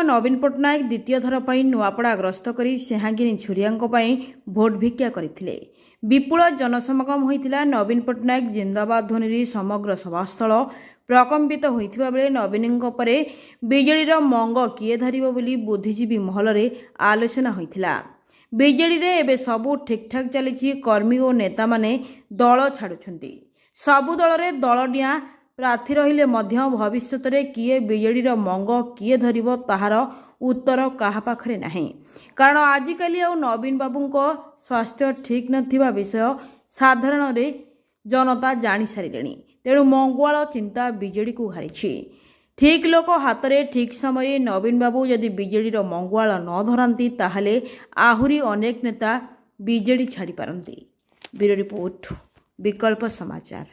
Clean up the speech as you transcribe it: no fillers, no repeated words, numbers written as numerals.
नवीन पट्टनायक द्वितीय थर पर नुआपड़ा गस्त कर सेहागिनी झुरिया भोट भिक्षा करते विपुल जनसमागम होता। नवीन पट्टनायक जिंदाबाद ध्वनि समग्र सभास्थल प्रकम्पित होता बेले नवीन बिजेडीर मंग किए धरिब बोली बुद्धिजीवी महल में आलोचना होता। बिजेडी रे एबे सबू ठीक ठाक चली। कर्मी और नेता माने दल छाड़ुछंती। सबु दल में दलडिया प्रार्थी रहिले मध्य भविष्य में किए बिजेडीर मंग किए धरिब ताहार उत्तर काहा पाखरे नाही। कारण आजिकाली नवीन बाबू स्वास्थ्य ठीक नथिबा विषय साधारण रे जनता जानी सारे। तेणु मंगुआल चिंता बिजेडी को घारी। ठीक लोक हाथ में ठीक समय नवीन बाबू जदि बिजेडीर मंगुआल न धरती ताहले आहुरी अनेक नेता बिजेडी छाड़ी पारती। ब्यूरो रिपोर्ट, विकल्प समाचार।